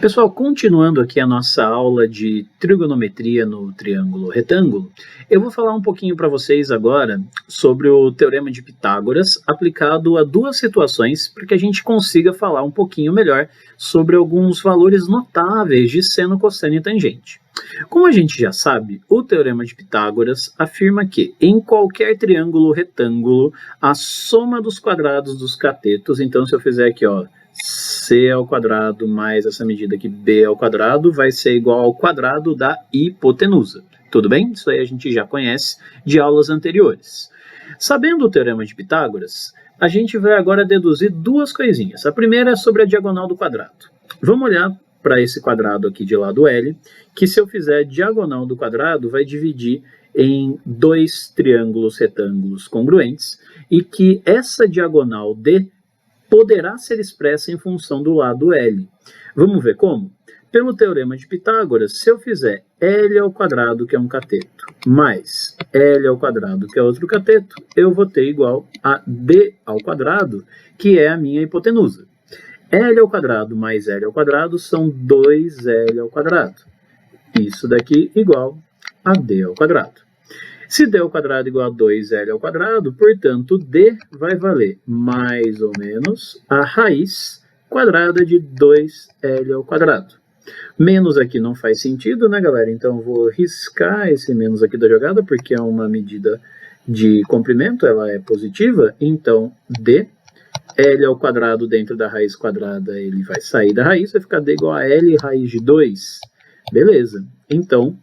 Pessoal, continuando aqui a nossa aula de trigonometria no triângulo retângulo, eu vou falar um pouquinho para vocês agora sobre o Teorema de Pitágoras aplicado a duas situações para que a gente consiga falar um pouquinho melhor sobre alguns valores notáveis de seno, cosseno e tangente. Como a gente já sabe, o Teorema de Pitágoras afirma que em qualquer triângulo retângulo, a soma dos quadrados dos catetos, então se eu fizer aqui, ó, c ao quadrado mais essa medida aqui, b ao quadrado, vai ser igual ao quadrado da hipotenusa. Tudo bem? Isso aí a gente já conhece de aulas anteriores. Sabendo o Teorema de Pitágoras, a gente vai agora deduzir duas coisinhas. A primeira é sobre a diagonal do quadrado. Vamos olhar para esse quadrado aqui de lado L, que se eu fizer diagonal do quadrado, vai dividir em dois triângulos retângulos congruentes, e que essa diagonal D poderá ser expressa em função do lado L. Vamos ver como? Pelo Teorema de Pitágoras, se eu fizer L ao quadrado, que é um cateto, mais L ao quadrado, que é outro cateto, eu vou ter igual a D ao quadrado, que é a minha hipotenusa. L ao quadrado mais L ao quadrado são 2L ao quadrado. Isso daqui igual a D ao quadrado. Se D ao quadrado igual a 2L ao quadrado, portanto, D vai valer mais ou menos a raiz quadrada de 2L ao quadrado. Menos aqui não faz sentido, né, galera? Então, eu vou riscar esse menos aqui da jogada, porque é uma medida de comprimento, ela é positiva. Então, D, L ao quadrado dentro da raiz quadrada, ele vai sair da raiz, vai ficar D igual a L raiz de 2. Beleza. Então,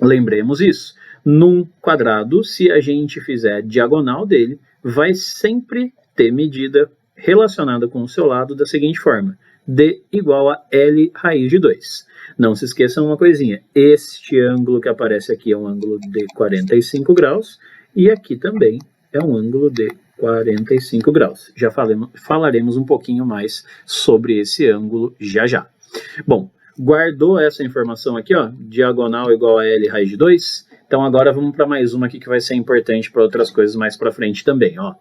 lembremos isso. Num quadrado, se a gente fizer a diagonal dele, vai sempre ter medida relacionada com o seu lado da seguinte forma: D igual a L raiz de 2. Não se esqueçam uma coisinha, este ângulo que aparece aqui é um ângulo de 45 graus, e aqui também é um ângulo de 45 graus. Já falaremos um pouquinho mais sobre esse ângulo já já. Bom, guardou essa informação aqui, ó, diagonal igual a L raiz de 2? Então agora vamos para mais uma aqui que vai ser importante para outras coisas mais para frente também, ó.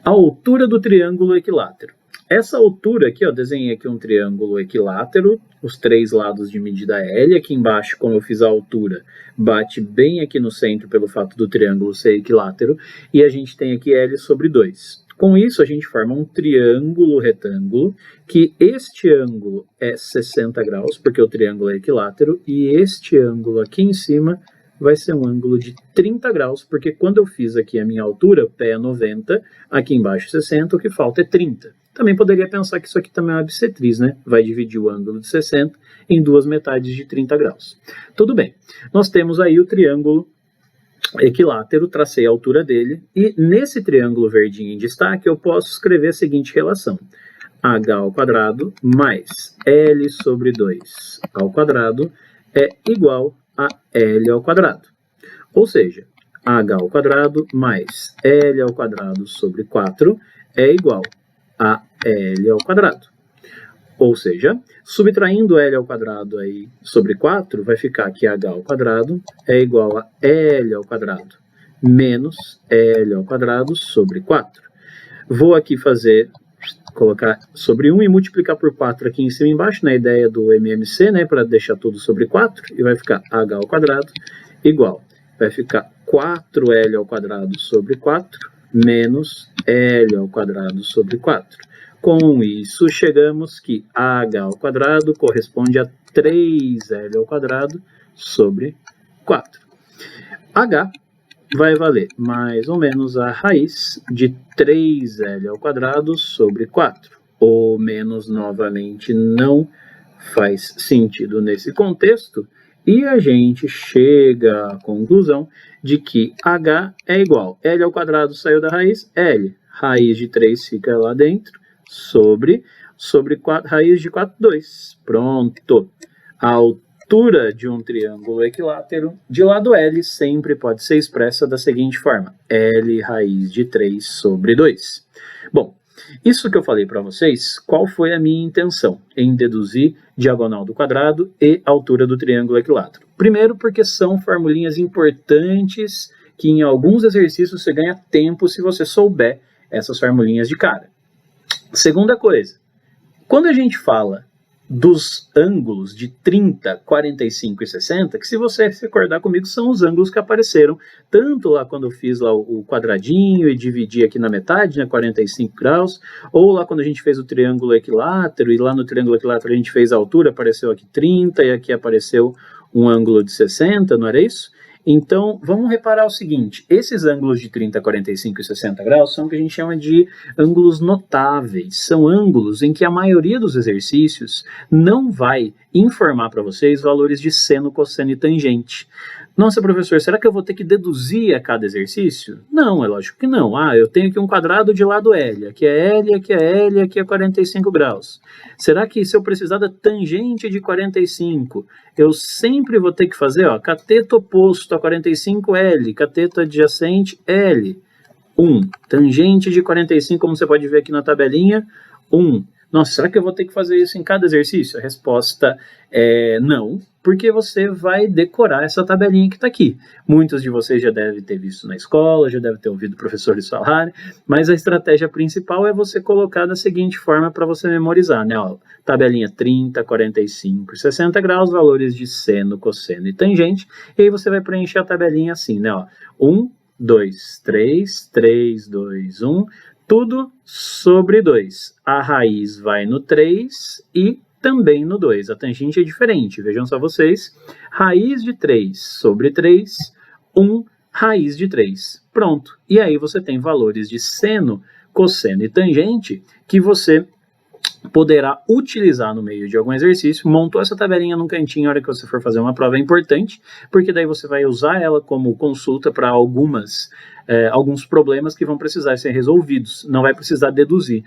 A altura do triângulo equilátero. Essa altura aqui, ó, desenhei aqui um triângulo equilátero, os três lados de medida L. Aqui embaixo, como eu fiz a altura, bate bem aqui no centro pelo fato do triângulo ser equilátero. E a gente tem aqui L sobre 2. Com isso, a gente forma um triângulo retângulo, que este ângulo é 60 graus, porque o triângulo é equilátero, e este ângulo aqui em cima vai ser um ângulo de 30 graus, porque quando eu fiz aqui a minha altura, pé é 90, aqui embaixo 60, o que falta é 30. Também poderia pensar que isso aqui também é uma bissetriz, né? Vai dividir o ângulo de 60 em duas metades de 30 graus. Tudo bem. Nós temos aí o triângulo equilátero, tracei a altura dele, e nesse triângulo verdinho em destaque eu posso escrever a seguinte relação: h ao quadrado mais L sobre 2 ao quadrado é igual a L ao quadrado. Ou seja, h ao quadrado mais L ao quadrado sobre 4 é igual a L ao quadrado. Ou seja, subtraindo L ao quadrado aí sobre 4, vai ficar que h ao quadrado é igual a L ao quadrado menos L ao quadrado sobre 4. Vou aqui colocar sobre 1 e multiplicar por 4 aqui em cima e embaixo, na ideia do MMC, né, para deixar tudo sobre 4, e vai ficar h ao quadrado igual, vai ficar 4L ao quadrado sobre 4 menos L ao quadrado sobre 4. Com isso, chegamos que h ao quadrado corresponde a 3L ao quadrado sobre 4. H vai valer mais ou menos a raiz de 3L ao quadrado sobre 4. Ou menos, novamente, não faz sentido nesse contexto. E a gente chega à conclusão de que H é igual. L ao quadrado saiu da raiz, L. Raiz de 3 fica lá dentro, sobre 4, raiz de 4, 2. Pronto. A altura de um triângulo equilátero de lado L sempre pode ser expressa da seguinte forma: L raiz de 3 sobre 2. Bom, isso que eu falei para vocês, qual foi a minha intenção em deduzir diagonal do quadrado e altura do triângulo equilátero? Primeiro, porque são formulinhas importantes que em alguns exercícios você ganha tempo se você souber essas formulinhas de cara. Segunda coisa, quando a gente fala dos ângulos de 30, 45 e 60, que se você se recordar comigo, são os ângulos que apareceram tanto lá quando eu fiz lá o quadradinho e dividi aqui na metade, né, 45 graus, ou lá quando a gente fez o triângulo equilátero, e lá no triângulo equilátero a gente fez a altura, apareceu aqui 30, e aqui apareceu um ângulo de 60, não era isso? Então, vamos reparar o seguinte, esses ângulos de 30, 45 e 60 graus são o que a gente chama de ângulos notáveis. São ângulos em que a maioria dos exercícios não vai informar para vocês valores de seno, cosseno e tangente. Nossa, professor, será que eu vou ter que deduzir a cada exercício? Não, é lógico que não. Eu tenho aqui um quadrado de lado L, aqui é L, aqui é L, aqui é 45 graus. Será que se eu precisar da tangente de 45, eu sempre vou ter que fazer, cateto oposto a 45L, cateto adjacente L, 1. Tangente de 45, como você pode ver aqui na tabelinha, 1. Nossa, será que eu vou ter que fazer isso em cada exercício? A resposta é não, porque você vai decorar essa tabelinha que está aqui. Muitos de vocês já devem ter visto na escola, já devem ter ouvido professores falarem, mas a estratégia principal é você colocar da seguinte forma para você memorizar, né? Tabelinha 30, 45 e 60 graus, valores de seno, cosseno e tangente, e aí você vai preencher a tabelinha assim, né? 1, 2, 3, 3, 2, 1... tudo sobre 2. A raiz vai no 3 e também no 2. A tangente é diferente. Vejam só vocês. Raiz de 3 sobre 3, 1 raiz de 3. Pronto. E aí você tem valores de seno, cosseno e tangente que você poderá utilizar no meio de algum exercício. Montou essa tabelinha num cantinho na hora que você for fazer uma prova é importante, porque daí você vai usar ela como consulta para alguns problemas que vão precisar ser resolvidos. Não vai precisar deduzir.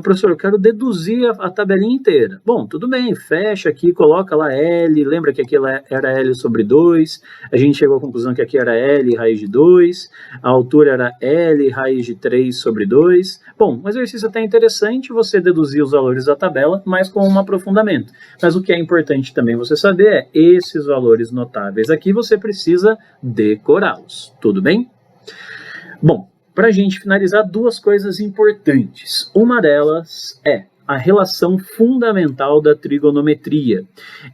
Professor, eu quero deduzir a tabelinha inteira. Bom, tudo bem, fecha aqui, coloca lá L, lembra que aqui era L sobre 2, a gente chegou à conclusão que aqui era L raiz de 2, a altura era L raiz de 3 sobre 2. Bom, um exercício até interessante você deduzir os valores da tabela, mas com um aprofundamento. Mas o que é importante também você saber é esses valores notáveis aqui você precisa decorá-los. Tudo bem? Bom, para a gente finalizar, duas coisas importantes. Uma delas é a relação fundamental da trigonometria.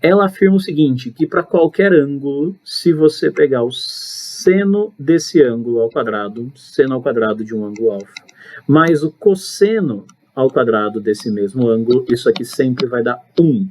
Ela afirma o seguinte, que para qualquer ângulo, se você pegar o seno desse ângulo ao quadrado, seno ao quadrado de um ângulo alfa, mais o cosseno ao quadrado desse mesmo ângulo, isso aqui sempre vai dar 1.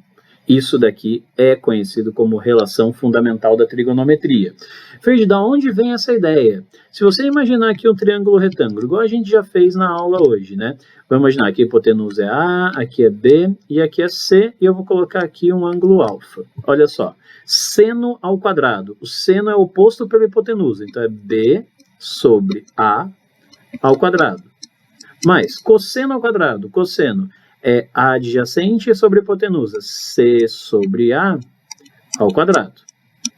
Isso daqui é conhecido como relação fundamental da trigonometria. Fred, da onde vem essa ideia? Se você imaginar aqui um triângulo retângulo, igual a gente já fez na aula hoje, né? Vamos imaginar aqui a hipotenusa é A, aqui é B e aqui é C, e eu vou colocar aqui um ângulo alfa. Olha só, seno ao quadrado. O seno é oposto pela hipotenusa, então é B sobre A ao quadrado. Mais cosseno ao quadrado, cosseno é A adjacente sobre hipotenusa, C sobre A ao quadrado.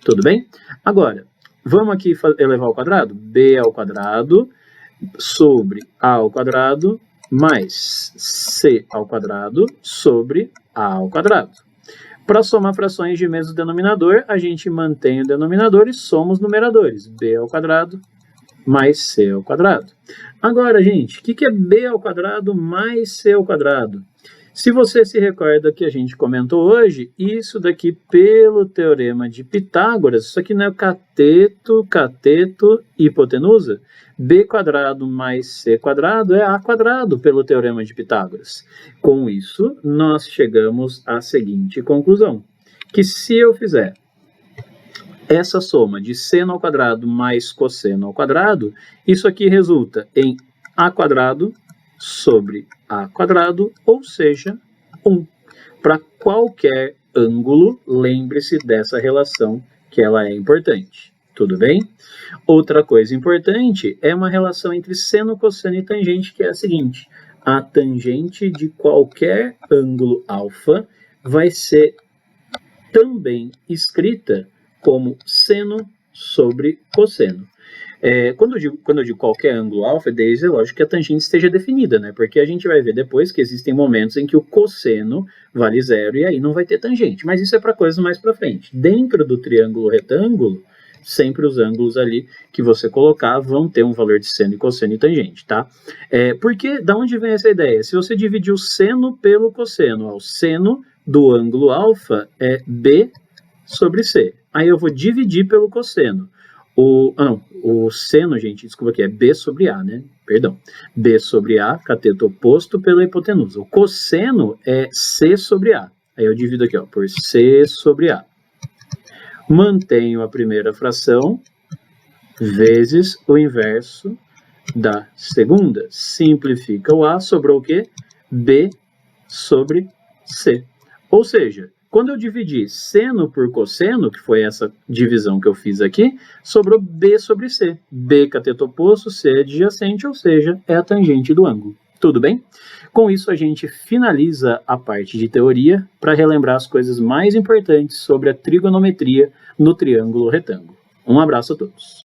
Tudo bem? Agora, vamos aqui elevar ao quadrado? B ao quadrado sobre A ao quadrado mais C ao quadrado sobre A ao quadrado. Para somar frações de mesmo denominador, a gente mantém o denominador e soma os numeradores. B ao quadrado mais C ao quadrado. Agora, gente, o que é B ao quadrado mais C ao quadrado? Se você se recorda que a gente comentou hoje, isso daqui pelo teorema de Pitágoras, isso aqui não é cateto, hipotenusa, B quadrado mais C quadrado é A quadrado pelo teorema de Pitágoras. Com isso, nós chegamos à seguinte conclusão, que se eu fizer essa soma de seno ao quadrado mais cosseno ao quadrado, isso aqui resulta em A quadrado sobre A quadrado, ou seja, 1. Para qualquer ângulo, lembre-se dessa relação que ela é importante. Tudo bem? Outra coisa importante é uma relação entre seno, cosseno e tangente, que é a seguinte. A tangente de qualquer ângulo alfa vai ser também escrita como seno sobre cosseno. Quando eu digo qualquer ângulo alfa, desde é lógico que a tangente esteja definida, né? Porque a gente vai ver depois que existem momentos em que o cosseno vale 0 e aí não vai ter tangente. Mas isso é para coisas mais para frente. Dentro do triângulo retângulo, sempre os ângulos ali que você colocar vão ter um valor de seno e cosseno e tangente, tá? Porque, da onde vem essa ideia? Se você dividir o seno pelo cosseno, o seno do ângulo alfa é B sobre C. Aí eu vou dividir pelo cosseno. O seno, gente, desculpa aqui, é B sobre A, né? Perdão. B sobre A, cateto oposto pela hipotenusa. O cosseno é C sobre A. Aí eu divido aqui, ó, por C sobre A. Mantenho a primeira fração vezes o inverso da segunda. Simplifica o A, sobrou o quê? B sobre C. Ou seja, quando eu dividi seno por cosseno, que foi essa divisão que eu fiz aqui, sobrou B sobre C. B cateto oposto, C adjacente, ou seja, é a tangente do ângulo. Tudo bem? Com isso, a gente finaliza a parte de teoria para relembrar as coisas mais importantes sobre a trigonometria no triângulo retângulo. Um abraço a todos.